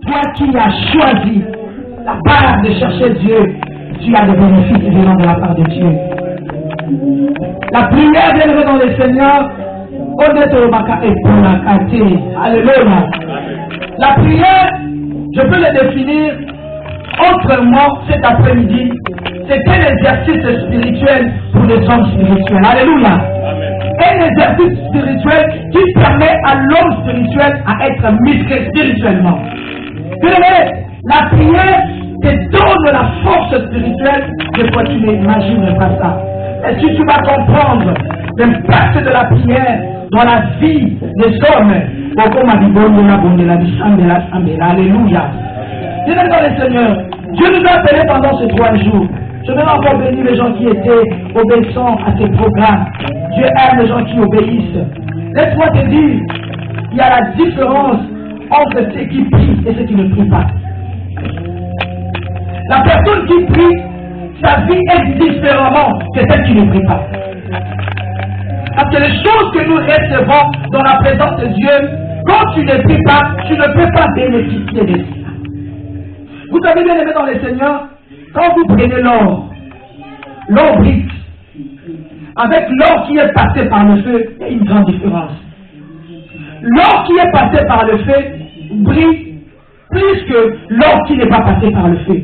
Toi qui as choisi la part de chercher Dieu, tu as des bénéfices venant de la part de Dieu. La prière, bien-aimée dans le Seigneur, alléluia. La prière, je peux le définir autrement cet après-midi. C'est un exercice spirituel pour les hommes spirituels. Alléluia. Un exercice spirituel qui permet à l'homme spirituel à être musclé spirituellement. La prière te donne la force spirituelle de quoi tu n'imagines pas ça. Et si tu vas comprendre l'impact de la prière dans la vie des hommes, alléluia. Bien dans le Seigneur, Dieu nous a appelés pendant ces 3 jours. Je vais encore bénir les gens qui étaient obéissants à ces programmes. Dieu aime les gens qui obéissent. Laisse-moi te dire, il y a la différence entre ceux qui prient et ceux qui ne prient pas. La personne qui prie, sa vie est différemment que celle qui ne prie pas. Parce que les choses que nous recevons dans la présence de Dieu, quand tu ne pries pas, tu ne peux pas bénéficier de cela. Vous savez bien aimé dans le Seigneur, quand vous prenez l'or brille. Avec l'or qui est passé par le feu, il y a une grande différence. L'or qui est passé par le feu brille plus que l'or qui n'est pas passé par le feu.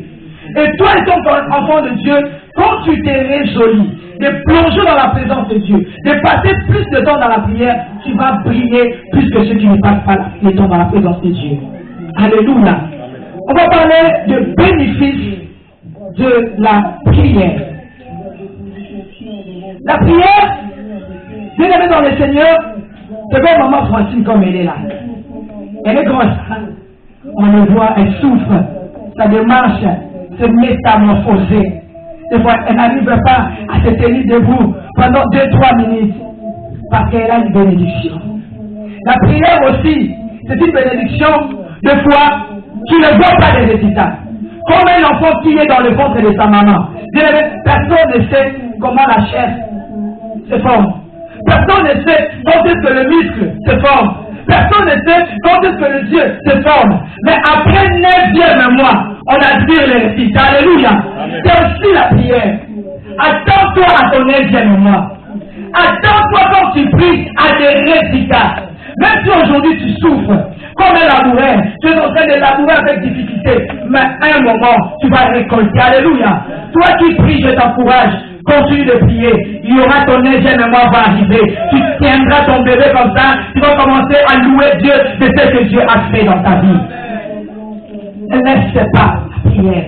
Et toi, étant enfant de Dieu, quand tu t'es résolu de plonger dans la présence de Dieu, de passer plus de temps dans la prière, tu vas briller plus que ceux qui ne passent pas le temps dans la présence de Dieu. Alléluia. On va parler de bénéfice de la prière. La prière, bien aimé dans le Seigneur, c'est comme maman Francine comme elle est là. Elle est grosse. On le voit, elle souffre. Sa démarche se métamorphoser. Des fois, elle n'arrive pas à se tenir debout pendant 2-3 minutes parce qu'elle a une bénédiction. La prière aussi, c'est une bénédiction de foi qui ne voit pas les résultats. Comme un enfant qui est dans le ventre de sa maman. Personne ne sait comment la chair se forme. Personne ne sait quand est-ce que le muscle se forme. Personne ne sait quand est-ce que le Dieu se forme. Mais après 9e mois, on admire les résultats. Alléluia. C'est aussi la prière. Attends-toi à ton 9e mois. Attends-toi quand tu pries à des résultats. Même si aujourd'hui tu souffres, comme un laboureur, tu es en train de labourer avec difficulté, mais à un moment, tu vas récolter. Alléluia. Toi qui pries, je t'encourage. Continue de prier. Il y aura ton 9e mois va arriver. Tu tiendras ton bébé comme ça. Tu vas commencer à louer Dieu de ce que Dieu a fait dans ta vie. Ne laisse pas la prière.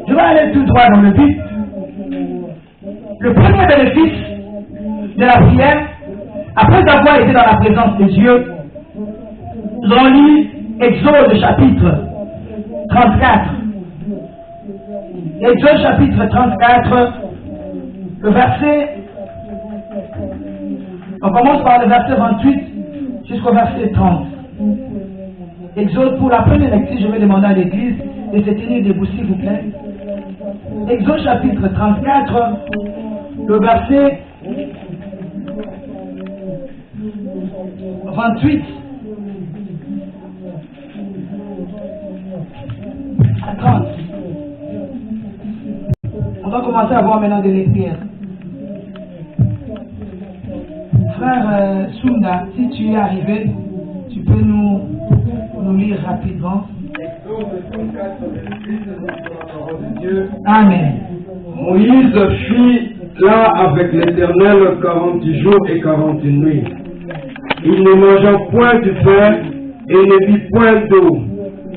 Je vais aller tout droit dans le but. Le premier bénéfice de la prière, après avoir été dans la présence de Dieu, nous allons lire Exode chapitre 34. Exode chapitre 34, le verset, on commence par le verset 28 jusqu'au verset 30. Exode, pour la première lecture, je vais demander à l'église de se tenir debout, s'il vous plaît. Exode chapitre 34, le verset 28 à 30. On va commencer à voir maintenant de les prières. Frère Sunda, si tu es arrivé, tu peux nous lire rapidement. Amen. Moïse fit là avec l'Éternel 40 jours et 40 nuits. Il ne mangea point du pain et ne vit point d'eau.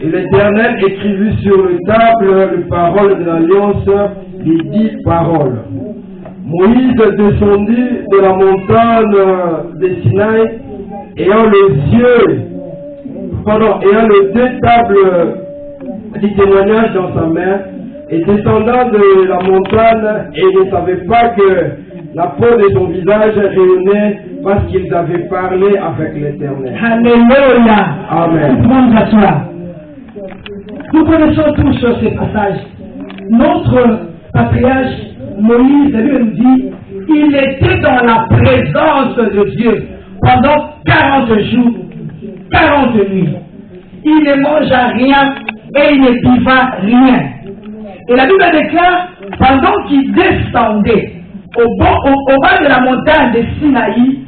Et l'Éternel écrivit sur le table les paroles de l'alliance, les 10 paroles. Moïse descendit de la montagne de Sinaï, ayant les 2 tables du témoignage dans sa main, et descendant de la montagne, et ne savait pas que la peau de son visage rayonnait parce qu'ils avaient parlé avec l'Éternel. Alléluia. Amen. Tout le monde s'assoit. Nous connaissons tous sur ces passages. Notre patriarche Moïse, lui nous dit, il était dans la présence de Dieu pendant 40 jours, 40 nuits. il ne mangea rien et il ne buvait rien. Et la Bible déclare, pendant qu'il descendait au bas de la montagne de Sinaï,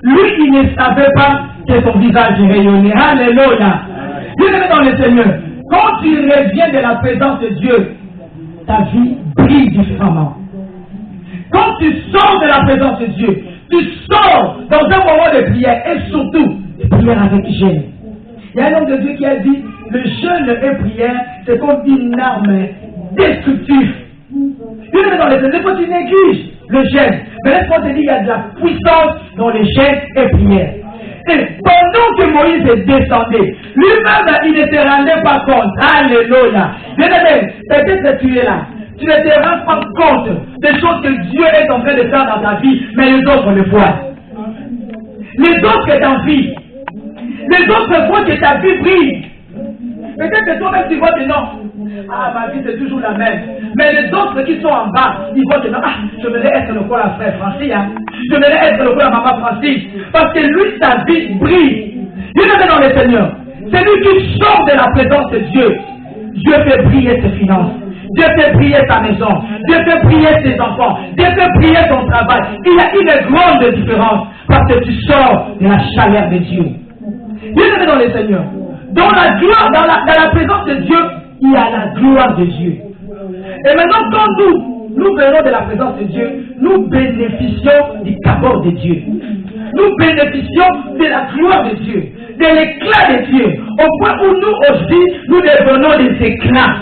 lui, il ne savait pas que son visage rayonnait. Alléluia. Bien-aimé dans le Seigneur, quand tu reviens de la présence de Dieu, ta vie brille différemment. Quand tu sors de la présence de Dieu, tu sors dans un moment de prière et surtout de prière avec jeûne. Il y a un homme de Dieu qui a dit, le jeûne et prière, c'est comme une arme destructive. Bien-aimé dans le Seigneur, quand tu négliges le jeûne, mais laisse-moi te dire, il y a de la puissance dans le jeûne et prière. Et pendant que Moïse descendait, lui-même, il ne se rendait pas compte. Alléluia. Bien-aimé, peut-être que tu es là. Tu ne te rends pas compte des choses que Dieu est en train de faire dans ta vie, mais les autres le voient. Les autres t'envient. Les autres voient que ta vie brille. Peut-être que toi-même tu vois que non. Ah, ma vie c'est toujours la même. Mais les autres qui sont en bas, ils voient que non. Ah, je voudrais être le quoi la frère Francis. Hein? Je voudrais être le quoi la maman Francis. Parce que lui, sa vie brille. Il est dans le Seigneur. C'est lui qui sort de la présence de Dieu. Dieu fait briller ses finances. Dieu fait briller sa maison. Dieu fait briller ses enfants. Dieu fait briller ton travail. Il y a une grande différence. Parce que tu sors de la chaleur de Dieu. Il est dans le Seigneur. Dans la gloire, dans la présence de Dieu, il y a la gloire de Dieu. Et maintenant, quand nous venons de la présence de Dieu, nous bénéficions du cabot de Dieu. Nous bénéficions de la gloire de Dieu, de l'éclat de Dieu, au point où nous aussi, nous devenons des éclats.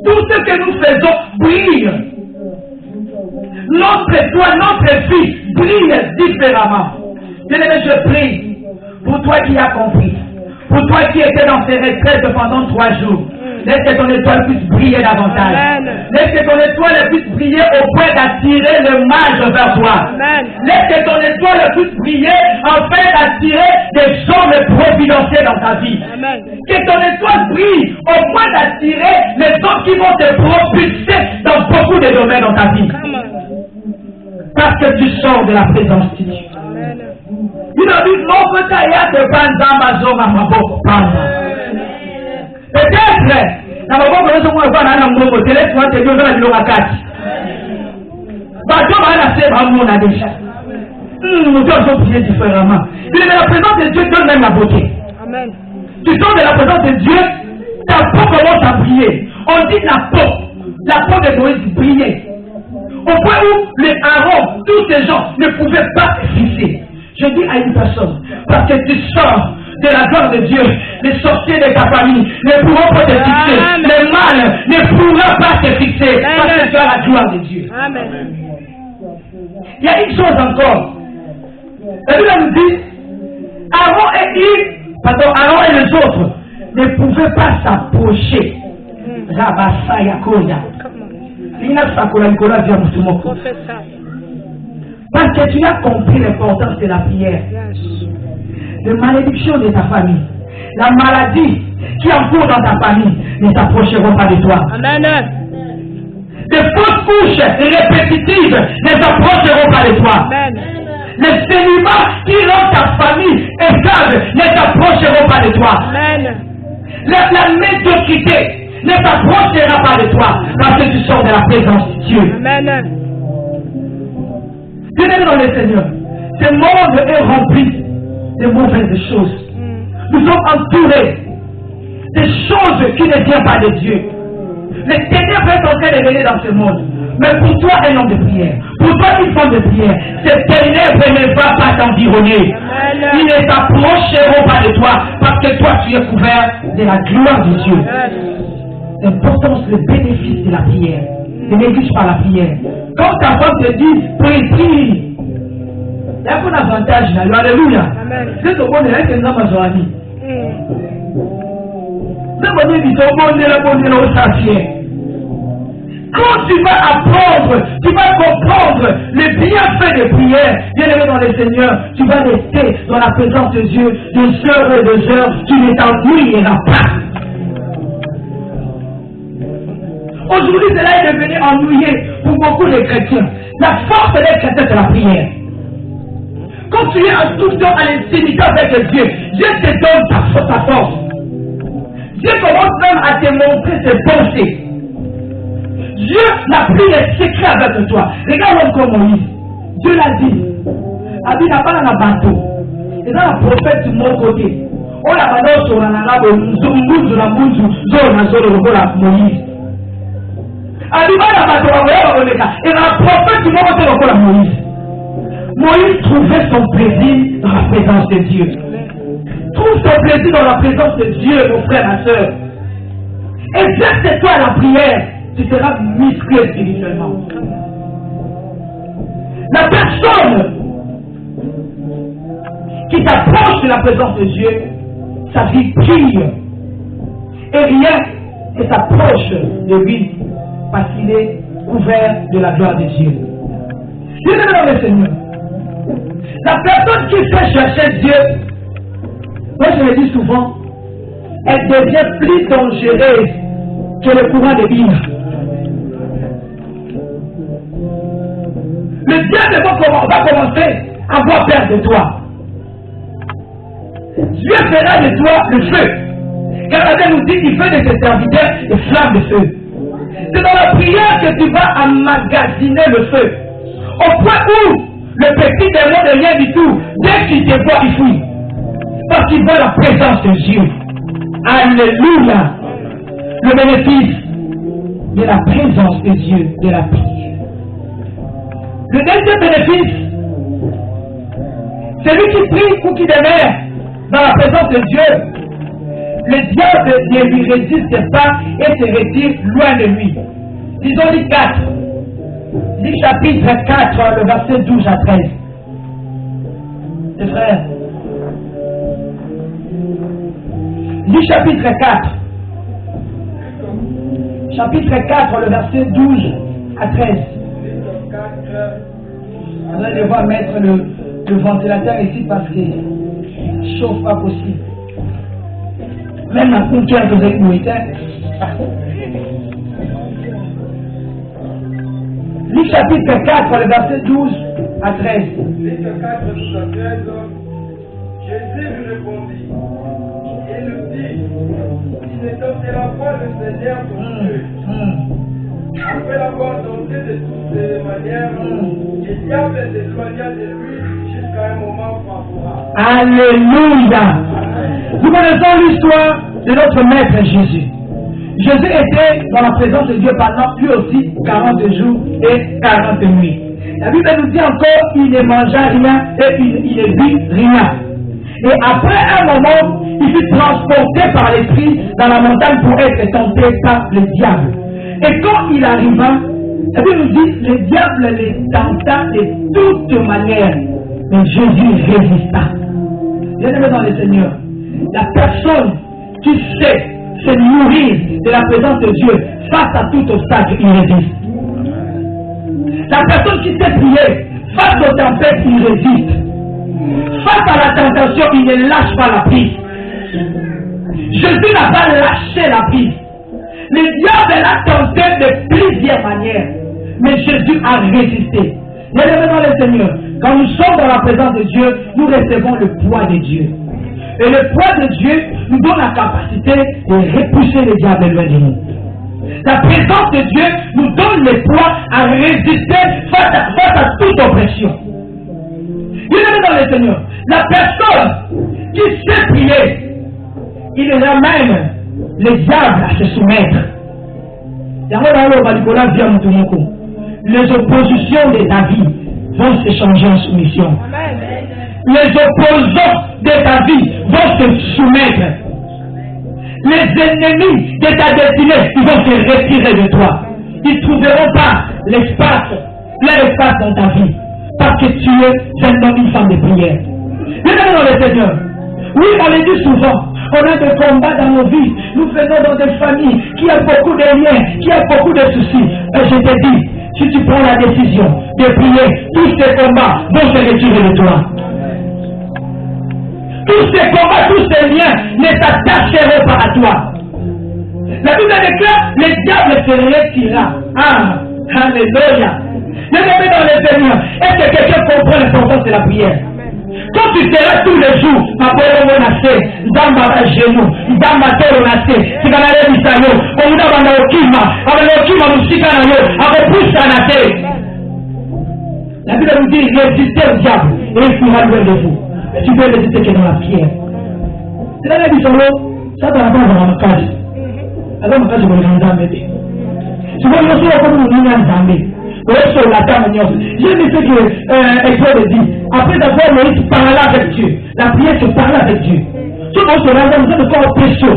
Tout ce que nous faisons brille. Notre toi, notre vie brille différemment. Bien-aimé, je prie pour toi qui as compris. Pour toi qui étais dans ces retraites pendant 3 jours, laisse que ton étoile puisse briller davantage. Amen. Laisse que ton étoile puisse briller au point d'attirer le mage vers toi. Amen. Laisse que ton étoile puisse briller afin d'attirer des hommes providentiels dans ta vie. Amen. Que ton étoile brille au point d'attirer les hommes qui vont te propulser dans beaucoup de domaines dans ta vie. Amen. Parce que tu sors de la présence de Dieu. Amen. Il a dit, mon petit ayat de Banzamazon à ma boque. Peut-être, na maboko yesu mwa kwa na mgongo tele kwa te ndio na bilonga kati. Bato bana se ba mona déjà. Nous devons prier différemment. Il est dans la présence de Dieu donne même la beauté. Amen. Tu sors de la présence de Dieu, ta peau commence à briller. On dit la peau de Moïse brillait. Au point où les Aaron, tous ces gens ne pouvaient pas se fixer. Je dis à une personne, parce que tu sors de la gloire de Dieu, les sorciers de ta famille ne pourront pas te fixer. Amen. Le mal ne pourra pas te fixer. Amen. Parce que tu as la gloire de Dieu. Amen. Il y a une chose encore. La Bible nous dit, Aaron et les autres ne pouvaient pas s'approcher. Rabassa Yakoya. Parce que tu as compris l'importance de la prière. Les malédictions de ta famille, la maladie qui encourt dans ta famille ne s'approcheront pas de toi. Amen. Les fausses couches répétitives ne s'approcheront pas de toi. Amen. Les célibats qui rendent ta famille stable ne s'approcheront pas de toi. Amen. La médiocrité ne s'approchera pas de toi parce que tu sors de la présence de Dieu. Amen. Bien-aimé dans le Seigneur, ce monde est rempli de mauvaises choses. Nous sommes entourés des choses qui ne viennent pas de Dieu. Les ténèbres sont en train de venir dans ce monde. Mais pour toi, un homme de prière, pour toi, une femme de prière, ces ténèbres ne vont pas t'environner. Ils ne s'approcheront pas de toi parce que toi, tu es couvert de la gloire de Dieu. L'importance, le bénéfice de la prière. Ne néglige pas la prière. Quand ta femme te dit, prie, il y a un avantage là. Alléluia. C'est ce qu'on est là, c'est un amazoni. Quand tu vas apprendre, tu vas comprendre les bienfaits des prières, bien-aimé dans le Seigneur, tu vas rester dans la présence de Dieu des heures et des heures, tu ne t'ennuieras pas. Aujourd'hui, cela est devenu ennuyé pour beaucoup de chrétiens. La force des chrétiens, c'est la prière. Quand tu es en tout temps à l'intimité avec Dieu, Dieu te donne ta force. Dieu commence même à te montrer ses pensées. Dieu n'a plus les secrets avec toi. Regarde l'homme comme Moïse. Dieu l'a dit. Abi n'a pas dans le bateau. Et dans le prophète du mon côté. On a maintenant sur la Moïse. Abi va dans le bateau. Et dans le prophète du mon côté, on a Moïse. Moïse trouvait son plaisir dans la présence de Dieu. Trouve ton plaisir dans la présence de Dieu, mon frère, ma soeur. Exerce-toi à la prière. Tu seras musclé spirituellement. La personne qui s'approche de la présence de Dieu, sa vie brille. Et rien ne s'approche de lui parce qu'il est couvert de la gloire de Dieu. Dieu est dans le Seigneur. La personne qui fait chercher Dieu, moi je le dis souvent, elle devient plus dangereuse que le courant de l'île. Le diable va commencer à avoir peur de toi. Dieu fera de toi le feu. Car la Bible nous dit qu'il fait de ses serviteurs des flammes de feu. C'est dans la prière que tu vas emmagasiner le feu. Au point où le petit démon n'est rien du tout. Dès qu'il te voit, il fuit. Parce qu'il voit la présence de Dieu. Alléluia. Le bénéfice de la présence de Dieu, de la prière. Le deuxième bénéfice, celui qui prie ou qui demeure dans la présence de Dieu, le diable ne lui résiste pas et se retire loin de lui. Disons les 4. Lis chapitre 4, le verset 12 à 13. Mes frères. Lis chapitre 4. Chapitre 4, le verset 12 à 13. On va devoir mettre le ventilateur ici parce qu'il ne chauffe pas possible. Même la poussière que vous êtes mouillée. Lis chapitre 4, le verset 12 à 13. Chapitre 4, 12 à 13. Jésus lui répondit, et lui dit, il ne tentera pas le Seigneur ton Dieu. Après l'avoir tenté de toutes les manières, le diable s'éloigna de lui jusqu'à un moment favorable. Alléluia. Nous connaissons l'histoire de notre Maître Jésus. Jésus était dans la présence de Dieu pendant lui aussi 40 jours et 40 nuits. La Bible nous dit encore qu'il ne mangea rien et il ne but rien. Et après un moment, il fut transporté par l'esprit dans la montagne pour être tenté par le diable. Et quand il arriva, la Bible nous dit le diable les tenta de toutes manières. Mais Jésus résista. Bien-aimé dans le Seigneur, la personne qui sait se nourrir de la présence de Dieu face à tout obstacle, il résiste. La personne qui sait prier face aux tempêtes, il résiste. Face à la tentation, il ne lâche pas la prise. Jésus n'a pas lâché la prise. Le diable l'a tenté de plusieurs manières, mais Jésus a résisté. Bien-aimé dans le Seigneur, quand nous sommes dans la présence de Dieu, nous recevons le poids de Dieu. Et le poids de Dieu nous donne la capacité de repousser le diable loin de nous. La présence de Dieu nous donne le poids à résister face à toute oppression. Bien-aimé dans le Seigneur, la personne qui sait prier, il ramène le diable à se soumettre. Les oppositions de ta vie vont se changer en soumission. Les opposants de ta vie vont se soumettre. Les ennemis de ta destinée, ils vont se retirer de toi. Ils ne trouveront pas l'espace dans ta vie. Parce que tu es un homme, une femme de prière. Bien-aimé dans le Seigneur, oui, on le dit souvent, on a des combats dans nos vies. Nous venons dans des familles qui ont beaucoup de liens, qui ont beaucoup de soucis. Et je te dis, si tu prends la décision de prier, tous ces combats vont se retirer de toi. Tous ces combats, tous ces liens ne s'attacheront pas à toi. La Bible déclare, le diable se retira. Ah, alléluia. Bien-aimé dans le Seigneur, est-ce que quelqu'un comprend l'importance de la prière? Quand tu seras tous les jours, ma bonne monacée, dans à genoux, dans ma terre on a fait, c'est dans la rêve d'Isaïe, on a dans le kima, avec le kima, nous sommes dans le avec pousse à la terre. La Bible nous dit, résistez au diable, et il fuira loin de vous. Mais tu peux résister que dans la prière. C'est la rêve d'Isaïe, ça dans la base dans la case. Alors, je vais vous dire, je vais vous dire comment nous nous ensemble. Je me sais que Exode dit, après avoir Moïse parlé avec Dieu, la prière se parle avec Dieu. Tout le monde se rend compte de quoi on pécho.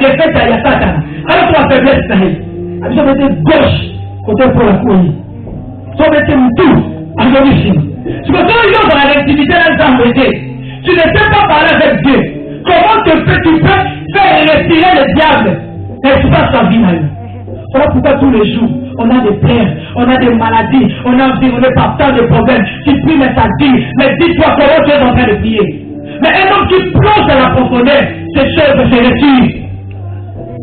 Défaite à Satan. Alors toi faiblesse, tu vas mettre gauche côté pour la couille. Tu vas mettre tout à l'origine. Tu vas faire dans l'intimité d'ensemble. Tu ne sais pas parler avec Dieu. Comment tu peux faire respirer le diable? Et tu passes ta vie là. Voilà pourquoi tous les jours, on a des plaies, on a des maladies, on a environné par tant de problèmes. Tu pries, mais ça dit, mais dis-toi comment tu es en train de prier. Mais un homme qui plonge dans la profondeur, ces choses se retirent.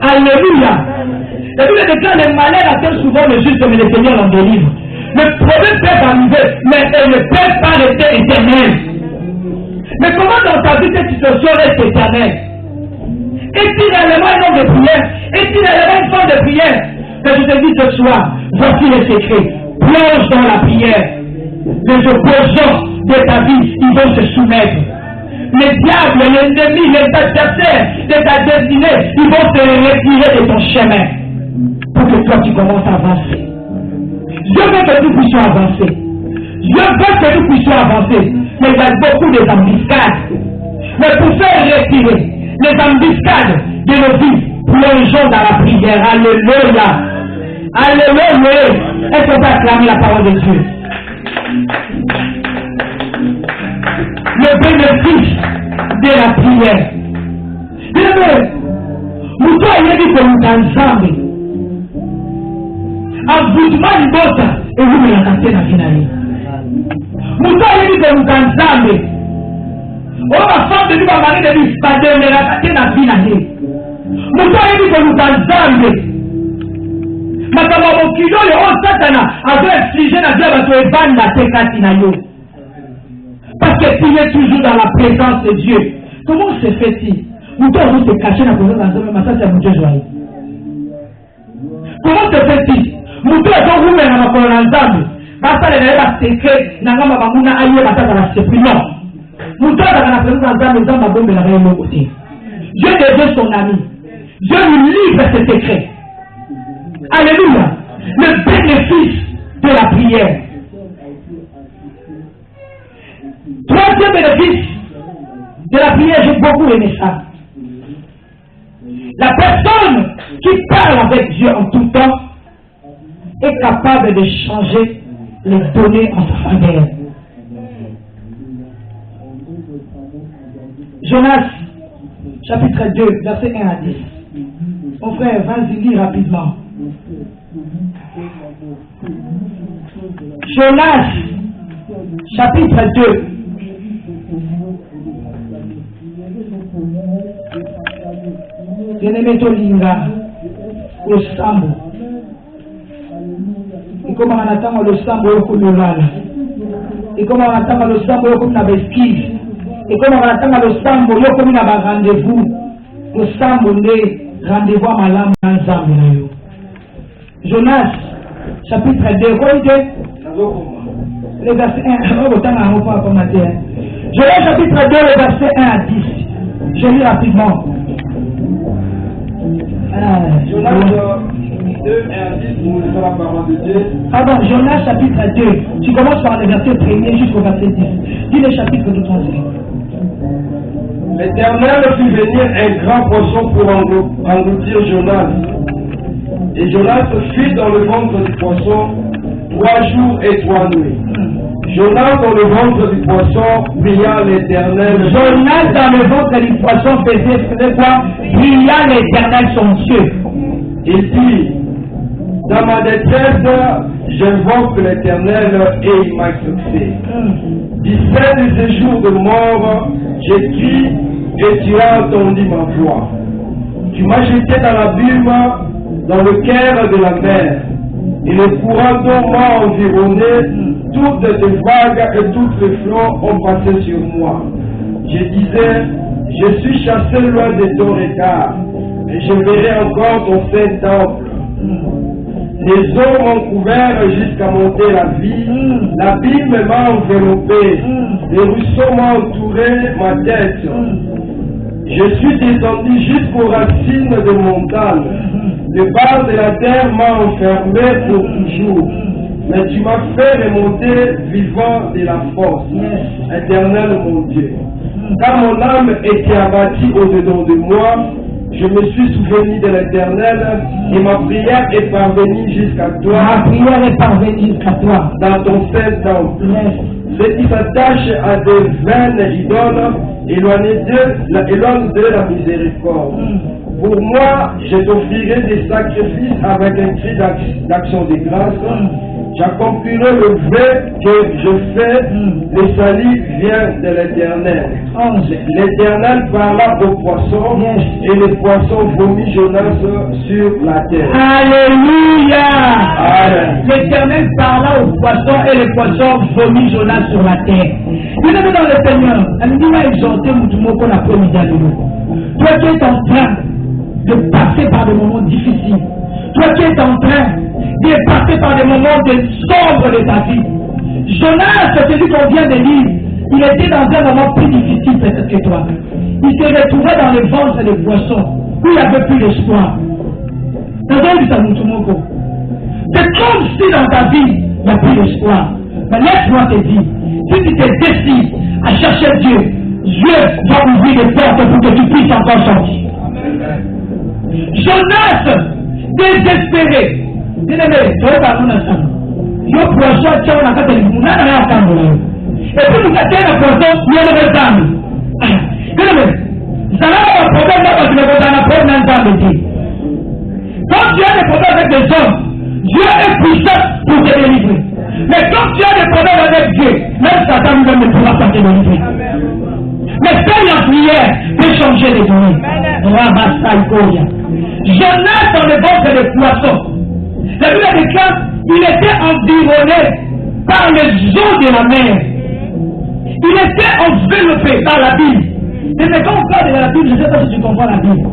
Alléluia. La Bible déclare les malheurs atteignent souvent le juste, mais le Seigneur l'en délivre. Le problème peut arriver, mais elle ne peut pas rester éternelle. Mais comment dans ta vie cette situation reste éternelle? Est-il réellement un homme de prière? Est-il réellement une femme de prière? Mais je te dis ce soir, voici le secret. Plonge dans la prière. Les opposants de ta vie, ils vont se soumettre. Les diables, l'ennemi, les adversaires de ta destinée, ils vont se retirer de ton chemin. Pour que toi tu commences à avancer. Je veux que nous puissions avancer. Je veux que nous puissions avancer. Mais il y a beaucoup d'embuscades. Mais pour faire retirer les embuscades de nos vies, plongeons dans la prière. Alléluia. Alléluia. Est-ce qu'on peut acclamer la parole de Dieu? Le bénéfice de la prière. Bien, nous avons dit que nous ensemble. Aboutiment du bota et vous me la cantez dans la finale. Nous avons dit que nous ensemble. Oh, ma femme de lui, ma mari de lui, ma dame me la cantez dans la finale. Nous avons dit que nous ensemble. Ma femme, mon kilo, le haut satana, avait infligé la diable à toi et ban la tekatinayo. Parce que tu es toujours dans la présence de Dieu. Comment se fait-il? Nous devons se cacher dans la présence de Dieu, mais ça c'est mon Dieu joyeux. Comment se fait-il? Nous devons vous mettre dans la colonne ensemble. Parce que les gens secret, n'a pas mamuna aïe, n'a pas la sécurité. Non. Nous devons dans la présence ensemble, nous devons bomber la réunion côté. Dieu devient son ami. Dieu lui livre ses secrets. Alléluia. Le bénéfice de la prière. Troisième bénéfice de la prière, j'ai beaucoup aimé ça. La personne qui parle avec Dieu en tout temps est capable de changer les données en sa faveur. Jonas, chapitre 2, verset 1 à 10. Mon frère, vas-y, lis rapidement. Jonas, chapitre 2. Bien-aimé Tolinga, le sambo. Et comment on attend le sambo au Lolala. Et comment on attend le sambo au Nabeskis. Et comment on attend le sambo au rendez-vous. Le sambo ne rendez-vous à malam ensemble. Jonas, chapitre 2. Quoi il dit? Le verset 1. Jonas, chapitre 2, le verset 1 à 10. Je lis rapidement. Jonas 2, 1 à 10, nous lisons la parole de Dieu. Pardon, Jonas chapitre 2. Tu commences par le verset 1er jusqu'au verset 10. Dis le chapitre de ton livre. L'Éternel fit venir un grand poisson pour engloutir Jonas. Et Jonas fut dans le ventre du poisson 3 jours et 3 nuits. Jonas dans le ventre du poisson pria l'Éternel. Jonas dans le ventre du poisson faisait quoi? Pria l'Éternel son Dieu. Il dit, dans ma détresse, j'invoque l'Éternel et il m'a exaucé. 17 de ces jours de mort, j'écris et tu as entendu ma voix. Tu m'as jeté dans l'abîme, dans le cœur de la mer. Et le courant d'eau m'a environné toutes les vagues et tous les flots ont passé sur moi. Je disais, je suis chassé loin de ton regard, et je verrai encore ton saint temple. Les eaux m'ont couvert jusqu'à monter la vie, l'abîme m'a enveloppé, les ruisseaux m'ont entouré ma tête. Je suis descendu jusqu'aux racines de montagnes, le bas de la terre m'a enfermé pour toujours. Mais tu m'as fait remonter vivant de la force, éternel mon Dieu. Quand mon âme était abattue au-dedans de moi, je me suis souvenu de l'Éternel et ma prière est parvenue jusqu'à toi. Ma prière est parvenue jusqu'à toi. Dans ton saint temple. Ceux qui s'attachent à des vaines idoles, éloignez de la miséricorde. Pour moi, je t'offrirai des sacrifices avec un cri d'action de grâce. J'accomplirai le vœu que je fais, le salut vient de l'Éternel. L'Éternel parla aux poissons et les poissons vomit Jonas sur la terre. Alléluia. L'Éternel parla aux poissons et les poissons vomit Jonas sur la terre. Vous êtes dans le Seigneur. Elle dit m'a exhorté Moutoumoko l'après-midi à nous. Toi qui es en train de passer par des moments difficiles. Toi qui es en train de passer par des moments de sombre de ta vie. Jonas, celui qu'on vient de lire, il était dans un moment plus difficile peut-être que toi. Il se retrouvait dans le ventre des poissons, où il n'y avait plus d'espoir. C'est comme si dans ta vie, il n'y a plus d'espoir. Mais laisse-moi te dire, si tu te décides à chercher Dieu, Dieu va ouvrir les portes pour que tu puisses encore sortir. Jonas, désespéré. Bien-aimé, tu vas pas nous ensemble. Yo poisson, tu as un peu de monde, on a un camp. Et puis nous avons un poisson, il y a le camp. Bien-aimé, ça n'a pas de problème parce que nous avons un problème dans le Dieu. Quand tu as des problèmes avec des hommes, Dieu est puissant pour te délivrer. Mais quand tu as des problèmes avec Dieu, même Satan ne pourra pas te délivrer. Mais fais la prière peut changer les données. Jonas dans le ventre des poissons. La Bible déclare il était environné par les eaux de la mer. Il était enveloppé par la Bible. Et mais quand on parle de la Bible, je ne sais pas si tu comprends la Bible.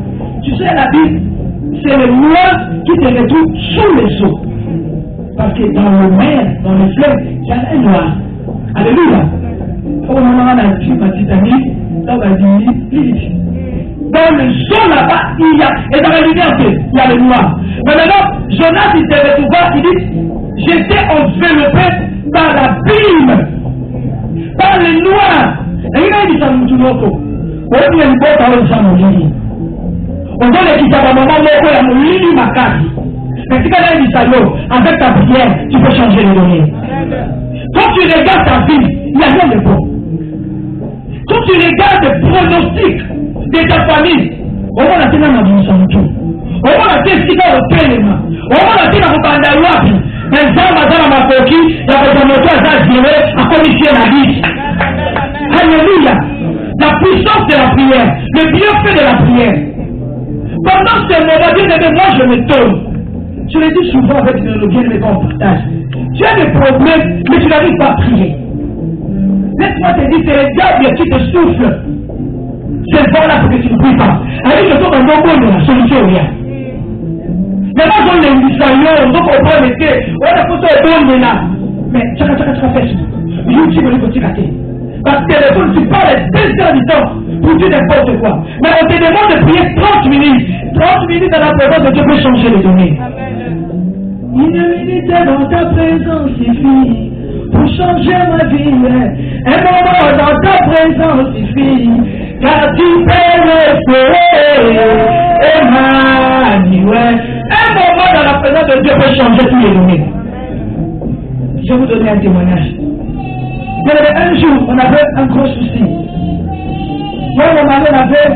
Tu sais, la Bible, c'est le noir qui te retrouve sous les eaux. Parce que dans le mer, dans le fleuve, il y a un noir. Alléluia. Au moment où on a dit, ma petite amie, là, on va dire, dans le sol là-bas, il y a, et dans la lumière, il y a le noir. Mais maintenant, Jonas, il s'est retrouvé, il dit, j'étais enveloppé par l'abîme, par le noir. Et il dit ça, Moutoumoko. On dit, il faut parler de ça, mon Lili. On doit les quitter à maman, il y a mon Lili, ma carte. Mais si quelqu'un dit ça, avec ta prière, tu peux changer les données. Quand tu regardes ta vie, il n'y a rien de bon. Quand tu regardes le pronostic de ta famille, on va la tenir dans une tout. On va la tenir au téléma. On va la tenir au bandalouapi. Mais ça, ma femme m'a coquille, il y a des moteurs à gérer, à commissionner la vie. Alléluia. La puissance de la prière, le bienfait de la prière. Pendant ce moment, Dieu dit, moi je me tourne. Je le dis souvent avec le bien de qu'on partage. Tu as des problèmes, mais tu n'arrives pas à prier. Laisse-moi te dire, c'est le diable qui te souffle. C'est le là pour que tu ne pries pas. Allez, je trouve un bon mot de la solution, rien. Maintenant, on les misaillons, donc on prend les pieds, on a poussé le bon de là. Mais, tu as fait ça. YouTube, on est petit gâté. Parce que téléphone, tu parles 2 heures du temps pour dire n'importe quoi. Mais on te demande de prier 30 minutes. 30 minutes dans la présence de Dieu peut changer les données. Une minute dans ta présence suffit pour changer ma vie. Un moment dans ta présence suffit, car tu peux le faire. Emmanuel. Un moment dans la présence de Dieu peut changer tous les données. Je vais vous donner un témoignage. Un jour, on avait un gros souci. Moi, mon mari avait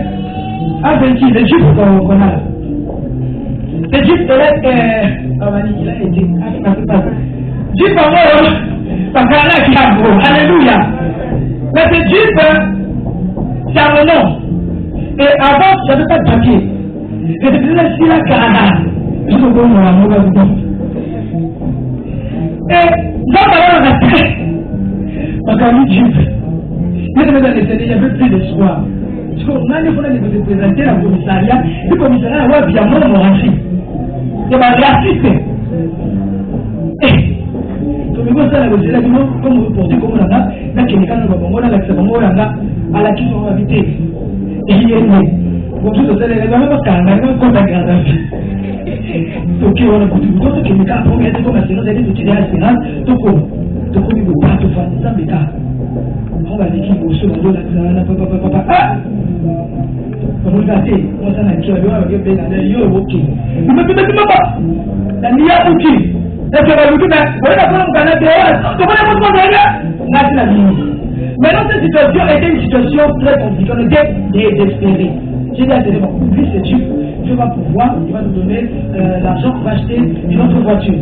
un véhicule, le Jeep qu'on a là. Le Jeep de il a été. Jeep en haut, parce qu'il y en a qui a gros. Alléluia. Mais ce Jeep, c'est à mon nom. Et avant, je n'avais pas de papier. Et depuis là, je suis là, Canada. Je me donne mon amour. Et Il y avait plus d'espoir. Parce qu'on a se présenter à commissariat, le commissariat a bien mon raciste. C'est ma raciste. Comme vous savez, comme vous portez comme on a, là, qui est quand on a l'accès à la qui sont habités. Et il est né. Comme je vous disais, les gens quand même comme la grande. Donc, on a beaucoup de choses qui me capent pour mettre comme la séance, c'est des assurances, donc on ne pas tout faire, ça me capte. On va dire qu'il faut se demander papa. Ah! Comme vous savez, on s'en a dit, on va dire, ok. Il me dit, papa, la nia ok. Est-ce que vous dites, vous voyez la fois où on a dit, comment est-ce qu'on a dit la vie. Maintenant, cette situation était une situation très compliquée, on était désespérés. J'ai dit à Téléphone, lui c'est Dieu, Dieu va pouvoir, il va nous donner l'argent pour acheter une autre voiture.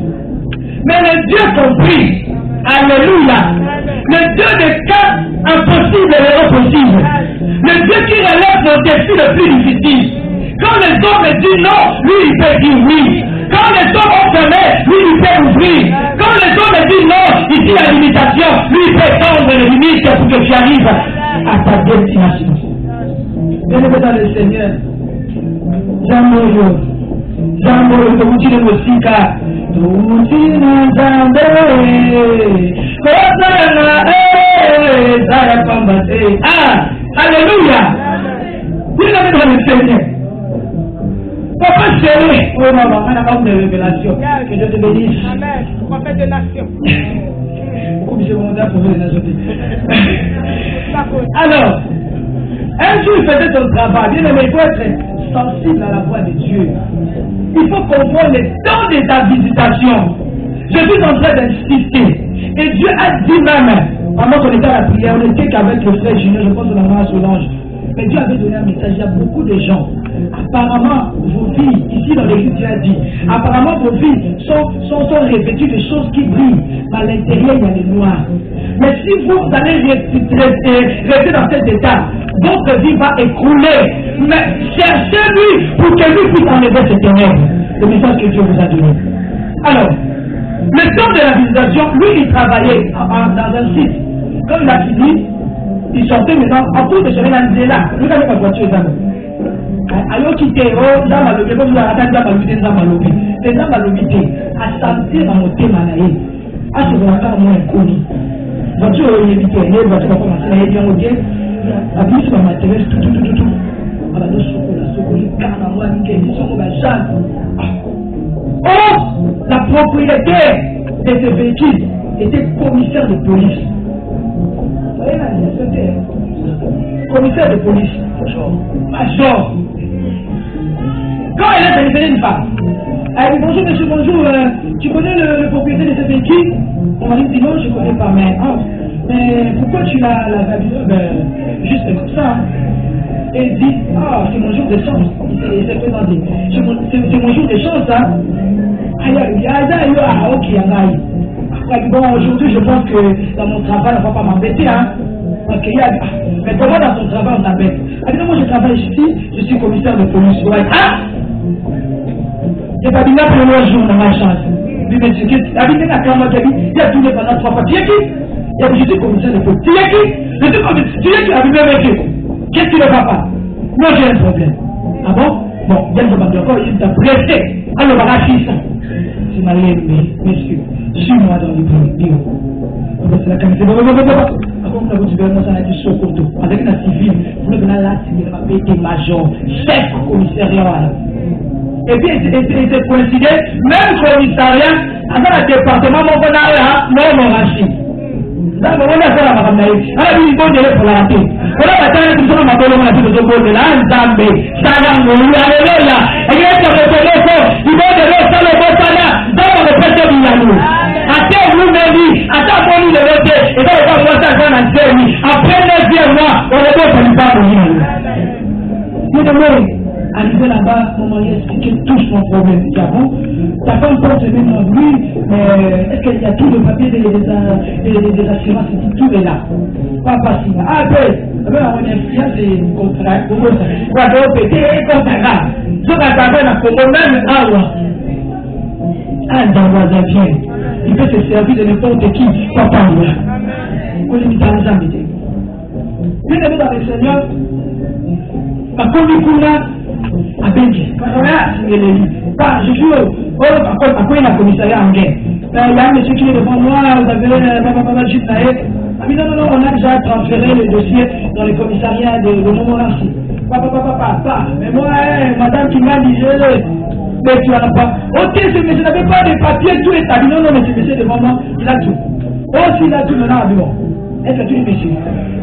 Mais le Dieu compris, alléluia, le Dieu des cas impossibles et impossibles, le Dieu qui relève nos défis les plus difficiles. Quand les hommes disent non, lui il peut dire oui. Quand les hommes ont fermé, lui il peut ouvrir. Quand les hommes disent non, ici il y a limitation, lui il peut étendre les limites pour que tu arrives à ta destination. Bien-aimé dans le Seigneur, Jamboyo, Tomuchine Mosika, Tomuchine Zambe, Kosana, Zara Pambate. Ah, alléluia. Bien-aimé dans le Seigneur. Papa chéri, oh maman, on n'a pas de révélation. Que Dieu te bénisse. Amen. Prophète des nations. Beaucoup de gens ont trouvé les nations. Alors, un jour il faisait son travail. Bien aimé, il faut être sensible à la voix de Dieu. Il faut comprendre les temps de ta visitation. Je suis en train d'insister. Et Dieu a dit même, pendant qu'on était à la prière, on était qu'avec le frère Junior, je pense que la maman Solange. Mais Dieu avait donné un message, il y a beaucoup de gens. Apparemment, vos vies, ici dans l'église, Dieu a dit, apparemment vos vies sont revêtues de choses qui brillent. Mais à l'intérieur, il y a les noirs. Mais si vous allez rester dans cet état, votre vie va écrouler. Mais cherchez-lui pour que lui puisse enlever ces ténèbres. Le message que Dieu vous a donné. Alors, le temps de la visitation, lui, il travaillait dans un site. Comme il a fini, il sortait maintenant, en plus de se réaliser là, nous avons ma voiture là. Alors qu'il était, oh, dans ma lobby, comme vous avez dans ma lobby, dans ma lobby, les gens ma lobby, à sentir dans mon thème, à ce moment-là, on est connu. Voiture, il est évité, les voitures vont commencer à être bien au Dieu, à plus sur ma matériel, tout. Alors, nous sommes les carnavaux, nous sommes les gens. Oh, la propriétaire de ce véhicule était commissaire de police. Vous voyez là, c'était commissaire de police. Major. Quand elle a téléphoné une femme, elle dit bonjour monsieur, bonjour, tu connais le propriétaire de ce véhicule? On m'a dit non, je ne connais pas, mais pourquoi tu l'as juste comme ça? Et il dit, ah, c'est mon jour de chance. Il s'est présenté. C'est mon jour de chance, hein. Ok, bon, aujourd'hui, je pense que dans mon travail, on ne va pas m'embêter, hein. Parce qu'il y a. Mais comment dans ton travail, on t'embête? Elle dit, moi, je travaille ici, je suis commissaire de police. Ah! Je n'ai pas dit là pour le jour, on a ma chance. Lui, mais c'est qui? La vie, il a tourné pendant 3 fois. Tu es qui? Il a dit, je suis commissaire de police. Tu es qui? Je suis commissaire. Tu es qui? La vie, avec qui? Qu'est-ce qui ne va pas? Moi, j'ai un problème. Ah bon? Bon, bien sûr, encore, il t'a pressé. Alors, on va racheter ça. C'est ma lèvre, messieurs. Suis-moi dans le bureau. C'est la qualité. Comme vous dites, ça a été Sokoto. Avec la civile, vous venez là, il m'a été major, chef commissariat. Et puis, c'est coïncidé, même commissariat, dans le département, mon rachis. Là, on a fait la maramnaï. On a vu une bonne délai pour la rater. On a battu tout ça, on a fait le bonne délai. Nzambe, Salango, alléluia. Et il y a un téléphone, il va de l'eau, ça le bon sana, dans le président du Yanou. Attends, vous me dites, attends, vous nous le mettez, et dans le temps, moi, ça, j'en ai fait, après 9e mois, on est bon, ça lui parle au Yanou. Vous demandez, arrivé là-bas, on m'a expliqué tout son problème. Tu as bon? Ta femme pense maintenant, oui, mais est-ce qu'il y a tout le papier des assurances? Tout est là. Pas facile. Ah, ben, on est fiers des contrats. On va péter les contrats. Je vais t'avoir la photo même à moi. Ah, dans voisin bien. il peut se servir de n'importe qui. Papa, on est mis dans les âmes. Bien aimé dans le Seigneur, ma communauté a Benji. Je suis à quoi il a commissariat en guerre. Il y a un monsieur qui est devant moi, vous avez non, on a déjà transféré le dossier dans le commissariat de Montmorency. Papa, mais moi, madame qui m'a dit, mais tu n'en as pas. Ok, ce monsieur n'avait pas de papier, tout est habillé. Non, mais ce monsieur devant moi, il a tout. Oh, s'il a tout, maintenant, bon. Est-ce que tu es monsieur?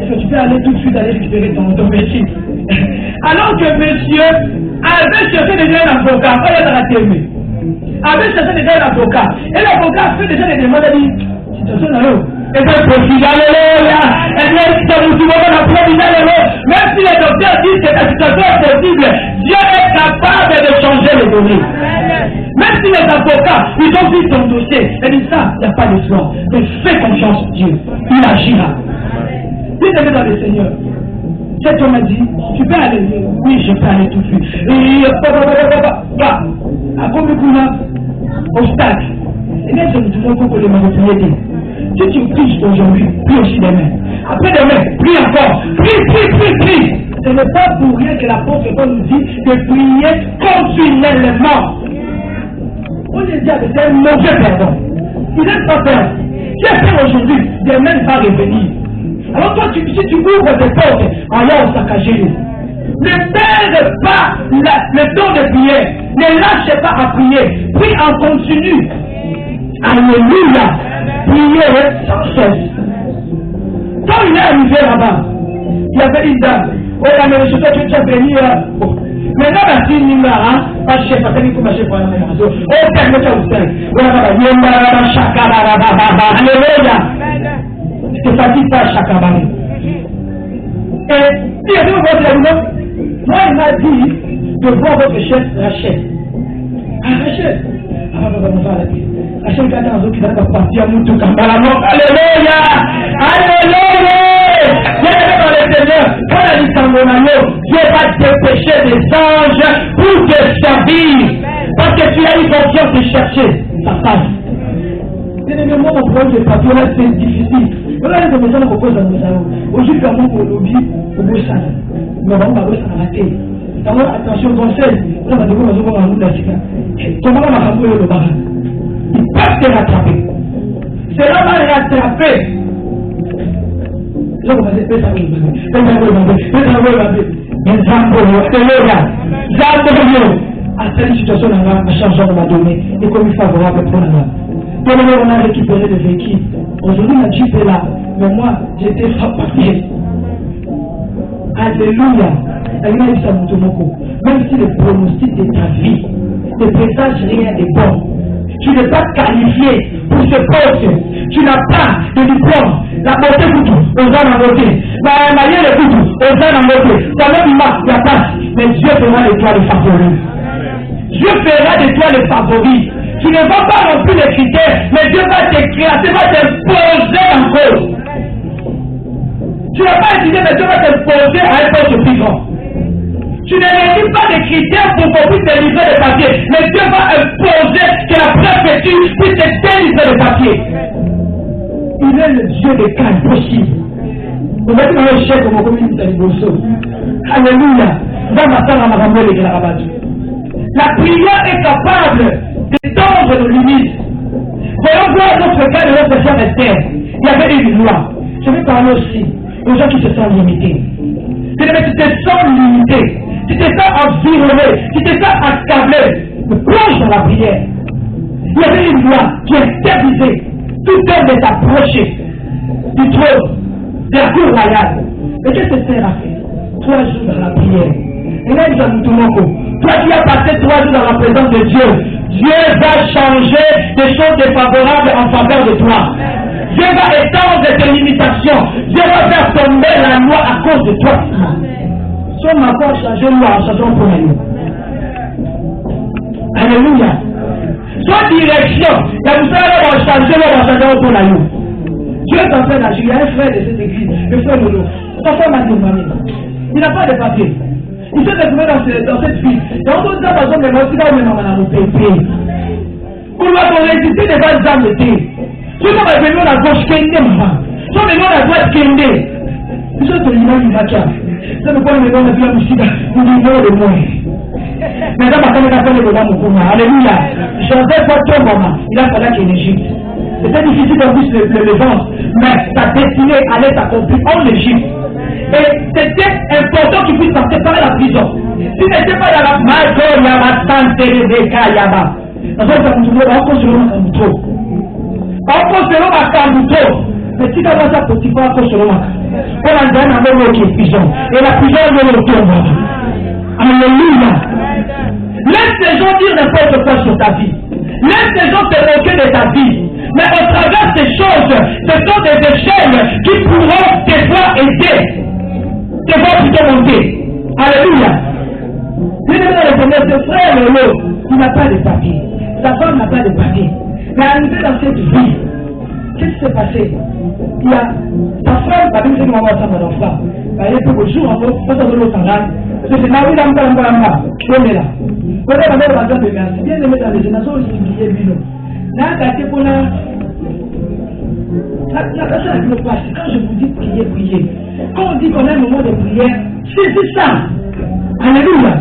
Est-ce que tu peux aller tout de suite aller récupérer ton métier? Alors que monsieur avait cherché déjà un avocat, il est dans la TV. Avait cherché déjà un avocat. Et l'avocat fait déjà des demandes, il dit, situation là, et bien, profite, alléluia. Et bien, c'est le moment de la provision, même si les docteurs disent que la situation est possible, Dieu est capable de changer les données. Même si les avocats, ils ont vu ton dossier, et disent ça, il n'y a pas de soin. Mais fais confiance en Dieu, il agira. Bien-aimé dans le Seigneur, cet homme a dit, tu peux aller? Oui, je peux aller tout de suite. Et à combien de obstacle? Et bien, je me dis, qu'on peut les manipuler. Si tu pries aujourd'hui, prie aussi demain. Après demain, prie encore. Prie. Ce n'est pas pour rien que l'apôtre Paul nous dit de prier continuellement. On est dit avec un mauvais perdant. Il n'est pas peur. Tu as fait aujourd'hui, demain va revenir. Alors toi, si tu ouvres des portes, alors saccagez-les. Ne perde pas le don de prière. Ne lâche pas à prier. Prie en continu. Alléluia. Priez sans cesse. Quand il est arrivé là-bas, il y avait une dame. Oh, mais je sais que tu as venu. Maintenant, la fille n'est là, pas chef, parce qu'il faut marcher pour la maison. Oh, permettez à vous faire. Alléluia. Ne fatigue pas Chakabari. Et si il y a votre réunion, moi il m'a dit de voir votre chef Rachel. Rachel. Rachel regarde dans l'autre qui va partir à Moutou Kambalamok. Alléluia. Bien-aimé dans le Seigneur, quand on a dit Sangonayo, Dieu va dépêcher des anges pour te servir. Parce que tu as eu confiance de chercher sa femme. Bien-aimé, moi mon problème de papier là c'est difficile. Voilà les messages qu'on pose à nos amis. Aujourd'hui, comment on lobby au beau sang. Mais on va la tête. D'abord, attention, conseil. On va devoir nous voir un bout d'Afrique. Comment on va rattraper le barrage? Ils peuvent te rattraper. C'est là va rattraper. Là, on va dire, à cette situation, on a changé, on a donné. Et comme il est favorable pour la on a récupéré le véhicule. Aujourd'hui, la Jeep est là. Mais moi, j'étais frappé. Alléluia. Même si le pronostic de ta vie ne présage rien de bon, tu n'es pas qualifié pour ce poste. Tu n'as pas de diplôme. La beauté coutou, on va la beauté. La manière de coutou, on va la beauté. Ça même il n'y a pas. Mais Dieu fera de toi le favori. Dieu fera de toi le favori. Tu ne vas pas remplir les critères, mais Dieu va t'écraser, va t'imposer en cause. Tu n'as pas étudié, mais Dieu va t'imposer à un poste plus grand. Tu ne réunis pas les critères pour qu'on puisse te livrer les papiers, mais Dieu va imposer que la préfecture puisse te délivrer les papiers. Il est le Dieu des cas impossibles. On va dire dans le chèque, on va communiquer avec Bosso. Alléluia. La prière est capable d'étendre nos limites. Voyons voir notre cas de notre sœur Esther. Il y avait une loi. Je vais parler aussi aux gens qui se sentent limités. Tu te sens limité. Tu te sens environné. Tu te sens accablé. Plonge dans la prière. Il y avait une loi qui interdisait tout homme de s'approcher du trône, de la cour royale. Et qu'est-ce que Esther a fait? 3 jours dans la prière. Et là, il a dit, toi qui as passé 3 jours dans la présence de Dieu, Dieu va changer des choses défavorables en faveur de toi. Dieu va étendre tes limitations. Dieu va faire tomber la loi à cause de toi. Si on n'a pas changé la loi, changeons pour nous. Alléluia. Soit direction, la moussala va changer la loi, changeons pour nous. Dieu est en train d'agir. Il y a un frère de cette église, le frère Lolo. Sa femme a dit, il n'a pas de papier. Il s'est retrouvé dans cette ville. Dans d'autres temps, par exemple, les mots, il va même à la pépé. Pour lui résister devant les âmes de thé. Si on va venir à la gauche, Kende, maman. Si on venir à la droite, Kende. Vous êtes l'image du Makia. Ça me parle de la vie à Moussida. Vous dites non de moi. Mais là, ma femme a fait le bonhomme pour moi. Alléluia. Joseph va tomber, maman. Il a fallu qu'il y ait une Égypte. C'était difficile d'en plus le vendre. Mais sa destinée allait s'accomplir en Égypte. Et c'était important qu'il puisse passer par la prison. S'il n'était pas dans la Mago, Yaba, Sante, Rebecca, Yaba. Dans un cas, on construit un camouto. On construit un camouto. Mais si tu as ça, tu peux construire un camouto. On a un homme qui est prison. Et la prison est le tombe. Alléluia. Laisse les gens dire n'importe quoi sur ta vie. Laisse les gens te moquer de ta vie. Mais au travers de ces choses, ce sont des échelles qui pourront te voir aider. Te voir plutôt monter. Alléluia. Lui demande le Seigneur, ce frère Lolo, il n'a pas de papier. Sa femme n'a pas de papier. Mais arrivé dans cette vie, qu'est-ce qui s'est passé? Il y a ta femme, la Bible dit que maman s'en va d'enfant. Il y a peu de jours en fait, pas de l'autre en âge. Parce que c'est là où il a un peu on est là. Quand on a besoin de merci, bien aimé dans les générations, il y a bino. Là, quand la personne qui me passe, quand je vous dis prier, prier. Quand on dit qu'on a un moment de prière, c'est ça. Alléluia.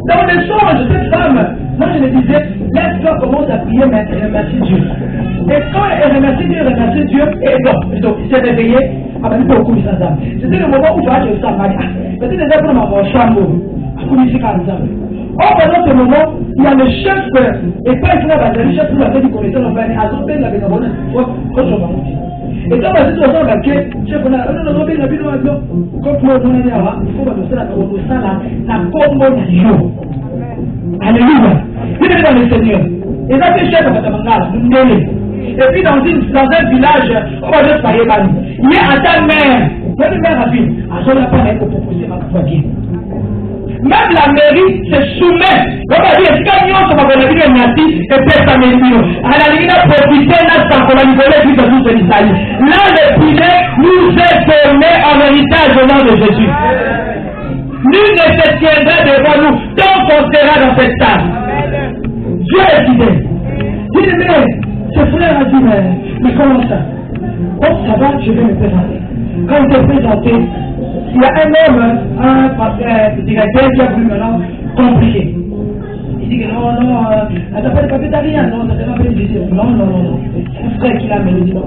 Dans les songes de cette femme, moi je me disais, laisse-toi commencer à prier, mais elle remercie Dieu. Et quand elle remercie Dieu, et bon, donc il s'est réveillé, avec beaucoup de sa dame. C'était le moment où tu vas te faire mal. Peut-être déjà pour mon chambre, à coulisser comme ça. Or, pendant ce moment, il y a le chef, et pas il va le chef pour la tête du commissaire, on va aller à son père, il avait quand on va monter. Et quand on va se dire, on va le chef, on a la vie de l'avion. Quand on va il faut que ça, la combo d'avion. Alléluia. Il est dans le Seigneur. Et là, c'est chef, on va te demander, et puis dans un village, on va juste parler par lui. Il est à ta mère. Il y a une mère rapide. À son appareil pour proposer ma foi bien. Même la mairie se soumet. On va dire, est-ce qu'il y a un peu de merci et peut-être sa mairie. À la ligne, profiter, là, sans qu'on a rigolé, puis de tout ce l'Italie. Là, le privé nous est donné en héritage au nom de Jésus. Nul ne se tiendra devant nous tant qu'on sera dans cette table. Dieu est fidèle. Dis-le, ce frère a dit, mais comment ça? Oh, ça va, je vais me présenter. Quand il s'est présenté, il y a un homme, un directeur qui a voulu maintenant compliquer. Il dit que non, elle n'a pas de papier, t'as rien, non, ça ne pas fait visite. Non. C'est un frère qui l'a mené, il dit non,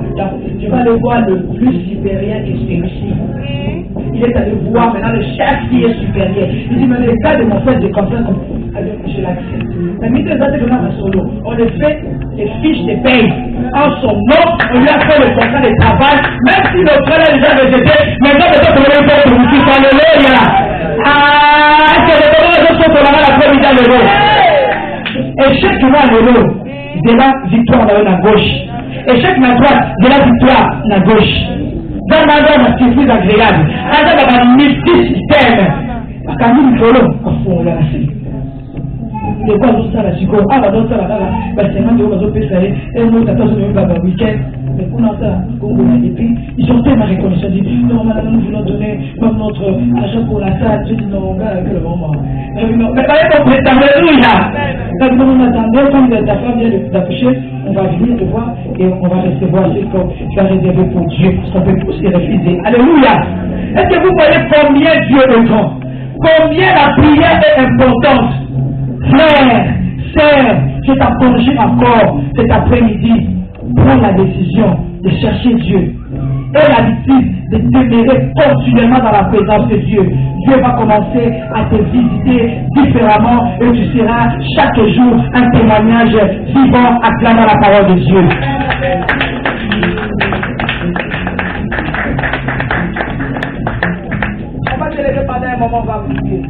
tu vas le voir le plus supérieur que celui-ci. Il est allé voir maintenant le chef qui est supérieur. Il dit, mais le cas de mon frère de confiance, je l'accepte. La mise des actes de l'homme solo, on le fait des fiches de paye. En son nom, on lui a fait le contrat de travail, même si le frère est déjà rejeté, mais quand le temps de l'homme pour vous dire, alléluia. Ah, c'est le temps de l'homme pour la première de l'eau. Et chaque mois de l'eau, de la victoire à gauche. Et chaque mois de la victoire à gauche. Dans la surprise agréable, dans un multi-système. Quand nous nous voulons, on l'a laissé. Le quoi nous ça la chico, ah la donne ça la bala, parce que nous devons faire et nous t'attendons le week-end. Mais pour nous ça, et puis ils ont tellement reconnaissance, ils disent non madame nous voulons donner comme notre argent pour la salle, je dis non gars avec le moment. Mais quand même on peut alléluia. Quand nous attendons comme ta femme vient d'accoucher, on va venir te voir et on va recevoir ce que tu as réservé pour Dieu, parce qu'on peut tous les refuser. Alléluia. Est-ce que vous voyez combien Dieu est grand? Combien la prière est importante? Frère, sœur, je t'encourage encore cet après-midi. Prends la décision de chercher Dieu. Et l'habitude de demeurer continuellement dans la présence de Dieu. Dieu va commencer à te visiter différemment et tu seras chaque jour un témoignage vivant acclamant la parole de Dieu. On va te lever pendant un moment, on va vous dire.